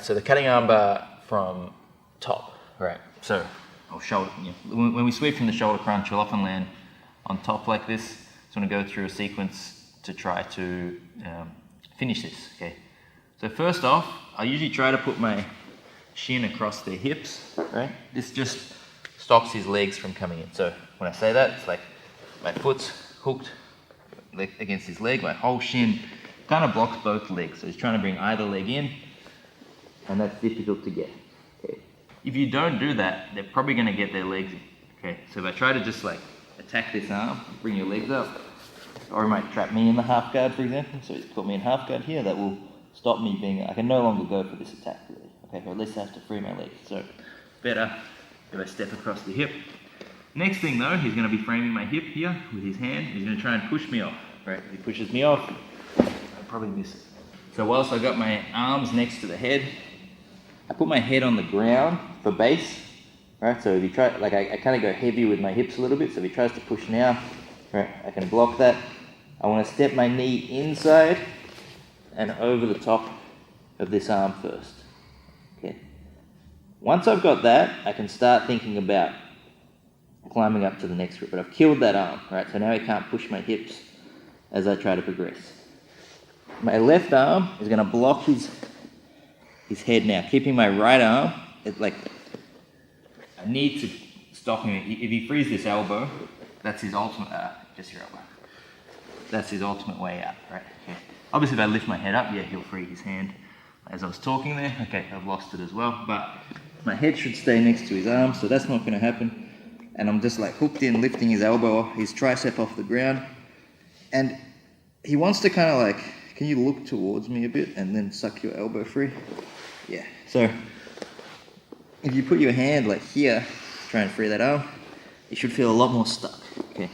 Right, so the cutting arm bar from top, right? So I'll shoulder, when we sweep from the shoulder crunch, we'll often land on top like this. So I'm going to go through a sequence to try to finish this, okay? So first off, I usually try to put my shin across their hips, right? This just stops his legs from coming in. So when I say that, it's like my foot's hooked against his leg, my whole shin kind of blocks both legs. So he's trying to bring either leg in, and that's difficult to get. Okay. If you don't do that, they're probably going to get their legs in. Okay. So if I try to just like attack this arm, bring your legs up, or he might trap me in the half guard, for example. So he's put me in half guard here. That will stop me being. I can no longer go for this attack, really. Okay, or at least I have to free my legs. So better if I step across the hip. Next thing though, he's going to be framing my hip here with his hand. He's going to try and push me off. Right. If he pushes me off, I'll probably miss it. So whilst I got my arms next to the head, I put my head on the ground for base, right? So if he try, like I kind of go heavy with my hips a little bit. So if he tries to push now, right, I can block that. I want to step my knee inside and over the top of this arm first. Okay. Once I've got that, I can start thinking about climbing up to the next grip. But I've killed that arm, right? So now he can't push my hips as I try to progress. My left arm is going to block his head now, keeping my right arm. I need to stop him. If he frees this elbow, that's his ultimate. Just your elbow. That's his ultimate way out, right? Okay. Obviously, if I lift my head up, yeah, he'll free his hand. As I was talking there, okay, I've lost it as well. But my head should stay next to his arm, so that's not going to happen. And I'm just like hooked in, lifting his elbow, his tricep off the ground. And he wants to kind of like, can you look towards me a bit and then suck your elbow free? Yeah. So if you put your hand like here, try and free that arm, you should feel a lot more stuck. Okay.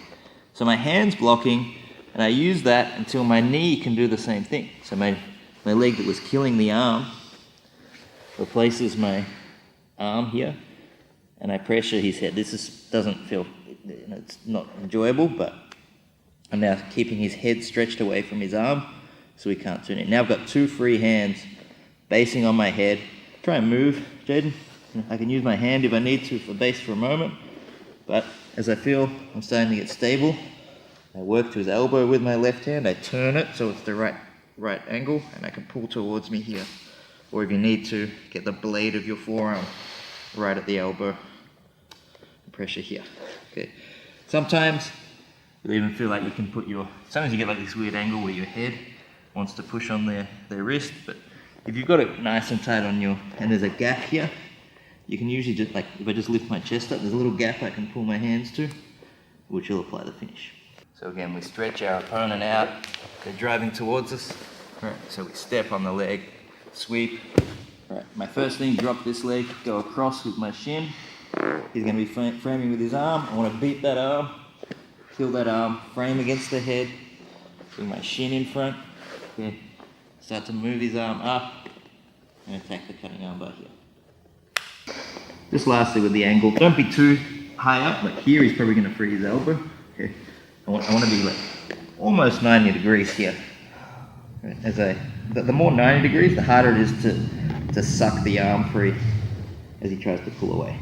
So my hand's blocking, and I use that until my knee can do the same thing. So my leg that was killing the arm replaces my arm here, and I pressure his head. This doesn't feel, it's not enjoyable, but I'm now keeping his head stretched away from his arm so he can't turn it. Now I've got two free hands basing on my head. Try and move, Jaden. I can use my hand if I need to for base for a moment, but as I feel I'm starting to get stable, I work to his elbow with my left hand. I turn it so it's the right angle, and I can pull towards me here. Or if you need to, get the blade of your forearm right at the elbow. Pressure here. Okay. Sometimes you'll even feel like you can put sometimes you get like this weird angle where your head wants to push on their wrist, but if you've got it nice and tight on and there's a gap here, you can usually just, like, if I just lift my chest up, there's a little gap I can pull my hands to, which will apply the finish. So again, we stretch our opponent out, they're driving towards us, right, so we step on the leg, sweep, right, my first thing, drop this leg, go across with my shin, he's going to be framing with his arm, I want to beat that arm, kill that arm, frame against the head, bring my shin in front, okay, start to move his arm up, and attack the cutting arm bar here. Just lastly with the angle, don't be too high up, like here he's probably going to free his elbow, okay. I want to be like almost 90 degrees here. The more 90 degrees, the harder it is to suck the arm free as he tries to pull away.